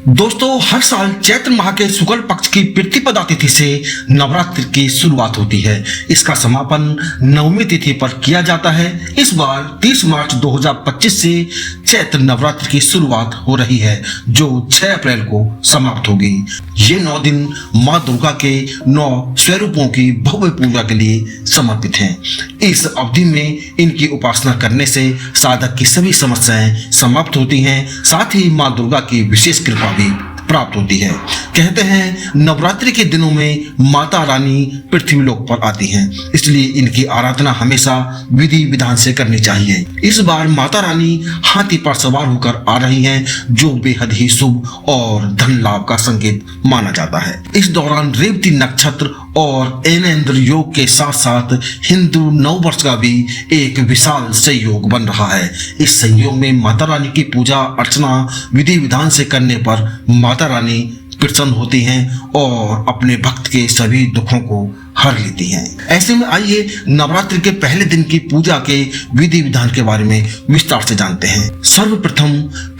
दोस्तों, हर साल चैत्र माह के शुक्ल पक्ष की प्रतिपदा तिथि से नवरात्र की शुरुआत होती है। इसका समापन नवमी तिथि पर किया जाता है। इस बार 30 मार्च 2025 से चैत्र नवरात्र की शुरुआत हो रही है, जो 6 अप्रैल को समाप्त होगी। ये 9 दिन माँ दुर्गा के 9 स्वरूपों की भव्य पूजा के लिए समर्पित हैं। इस अवधि में इनकी उपासना करने से साधक की सभी समस्याएं समाप्त होती हैं, साथ ही माँ दुर्गा की विशेष कृपा भी प्राप्त होती है। कहते हैं नवरात्रि के दिनों में माता रानी पृथ्वी लोक पर आती हैं, इसलिए इनकी आराधना हमेशा विधि विधान से करनी चाहिए। इस बार माता रानी हाथी पर सवार होकर आ रही हैं, जो बेहद ही शुभ और धन लाभ का संकेत माना जाता है। इस दौरान रेवती नक्षत्र और ऐनेन्द्र योग के साथ साथ हिंदू नववर्ष का भी एक विशाल संयोग बन रहा है। इस संयोग में माता रानी की पूजा अर्चना विधि विधान से करने पर माता रानी प्रसन्न होती हैं और अपने भक्त के सभी दुखों को हर लेती हैं। ऐसे में आइए नवरात्रि के पहले दिन की पूजा के विधि विधान के बारे में विस्तार से जानते हैं। सर्वप्रथम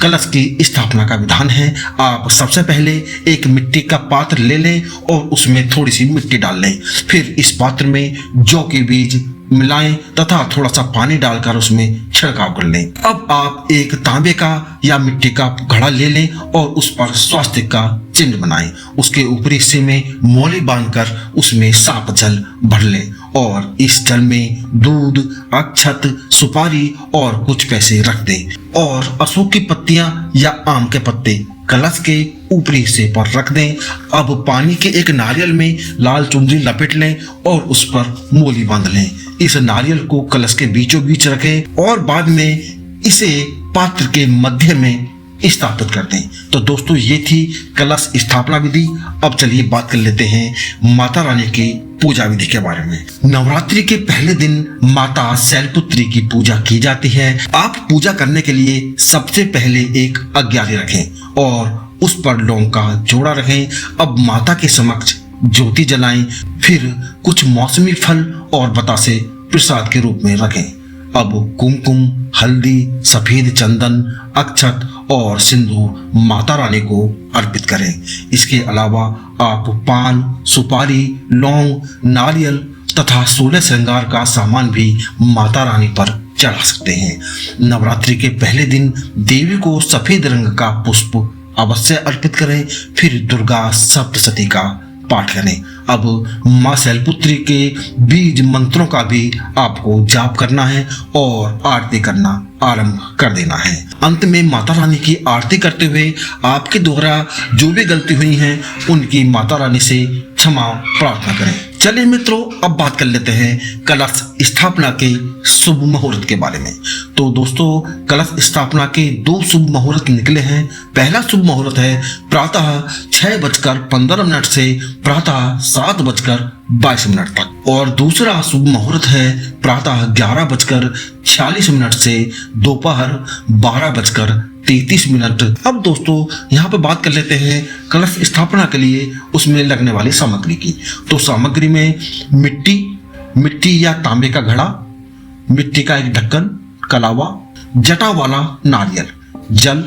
कलश की स्थापना का विधान है। आप सबसे पहले एक मिट्टी का पात्र ले लें और उसमें थोड़ी सी मिट्टी डाल लें। फिर इस पात्र में जौ के बीज मिलाएं तथा थोड़ा सा पानी डालकर उसमें छिड़काव कर लें। अब आप एक तांबे का या मिट्टी का घड़ा ले लें और उस पर स्वास्तिक का चिन्ह बनाएं। उसके ऊपरी हिस्से में मोली बांधकर उसमें साफ जल भर लें और इस जल में दूध, अक्षत, सुपारी और कुछ पैसे रख दें और अशोक की पत्तियां या आम के पत्ते कलश के ऊपरी हिस्से पर रख दें। अब पानी के एक नारियल में लाल चुनरी लपेट लें और उस पर मोली बांध लें। इस नारियल को कलश के बीचों बीच रखें और बाद में इसे पात्र के मध्य में स्थापित कर दें। तो दोस्तों, ये थी कलश स्थापना विधि। अब चलिए बात कर लेते हैं माता रानी की पूजा विधि के बारे में। नवरात्रि के पहले दिन माता शैलपुत्री की पूजा की जाती है। आप पूजा करने के लिए सबसे पहले एक अग्यारी रखें और उस पर लौंग का जोड़ा रखें। अब माता के समक्ष ज्योति जलाएं, फिर कुछ मौसमी फल और बतासे प्रसाद के रूप में रखें। अब कुमकुम, हल्दी, सफेद चंदन, अक्षत और सिंदूर माता रानी को अर्पित करें। इसके अलावा आप पान, सुपारी, लौंग, नारियल तथा 16 श्रृंगार का सामान भी माता रानी पर चढ़ा सकते हैं। नवरात्रि के पहले दिन देवी को सफेद रंग का पुष्प अवश्य अर्पित करें। फिर दुर्गा सप्तशती का पाठ करें। अब माँ शैलपुत्री के बीज मंत्रों का भी आपको जाप करना है और आरती करना आरंभ कर देना है। अंत में माता रानी की आरती करते हुए आपके द्वारा जो भी गलती हुई है उनकी माता रानी से क्षमा प्रार्थना करें। चलिए मित्रों, अब बात कर लेते हैं कलश स्थापना के शुभ मुहूर्त के बारे में। तो दोस्तों, कलश स्थापना के 2 शुभ मुहूर्त निकले हैं। पहला शुभ मुहूर्त है प्रातः 6:15 से प्रातः 7:22 तक और दूसरा शुभ मुहूर्त है प्रातः 11:46 से दोपहर 12:33। अब दोस्तों, यहाँ पे बात कर लेते हैं कलश स्थापना के लिए उसमें लगने वाली सामग्री की। तो सामग्री में मिट्टी या तांबे का घड़ा, मिट्टी का एक ढक्कन, कलावा, जटा वाला नारियल, जल,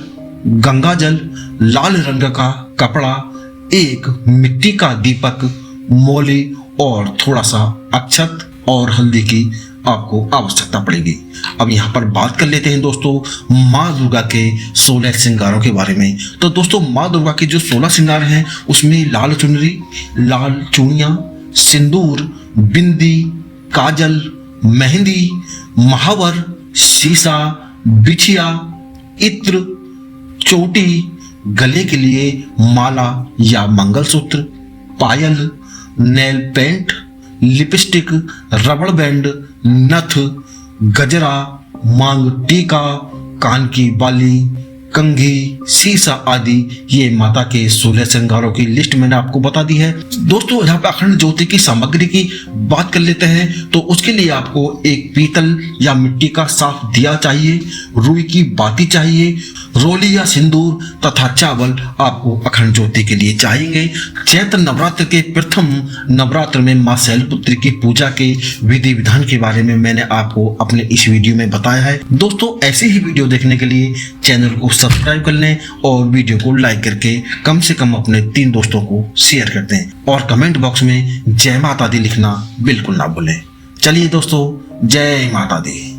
गंगा जल, लाल रंग का कपड़ा, एक मिट्टी का दीपक, मोली और थोड़ा सा अक्षत और हल्दी की आपको आवश्यकता पड़ेगी। अब यहाँ पर बात कर लेते हैं दोस्तों माँ दुर्गा के 16 श्रृंगारों के बारे में। तो दोस्तों, माँ दुर्गा के जो 16 श्रृंगार हैं उसमें लाल चुनरी, लाल चूड़ियाँ, सिंदूर, बिंदी, काजल, मेहंदी, महावर, शीशा, बिछिया, इत्र, चोटी, गले के लिए माला या मंगलसूत्र, पायल, नेल पेंट, लिपस्टिक, रबड़ बैंड, नथ, गजरा, मांग टीका, कान की बाली, कंघी, शीशा आदि ये माता के 16 श्रृंगारों की लिस्ट मैंने आपको बता दी है। दोस्तों, यहाँ पे अखंड ज्योति की सामग्री की बात कर लेते हैं। तो उसके लिए आपको एक पीतल या मिट्टी का साफ दिया चाहिए, रुई की बाती चाहिए, रोली या सिंदूर तथा चावल आपको अखंड ज्योति के लिए चाहिए। चैत्र नवरात्र के प्रथम नवरात्र में माँ शैलपुत्री की पूजा के विधि विधान के बारे में मैंने आपको अपने इस वीडियो में बताया है। दोस्तों, ऐसी ही वीडियो देखने के लिए चैनल को सब्सक्राइब कर लें और वीडियो को लाइक करके कम से कम अपने 3 दोस्तों को शेयर कर दें और कमेंट बॉक्स में जय माता दी लिखना बिल्कुल ना भूलें। चलिए दोस्तों, जय माता दी।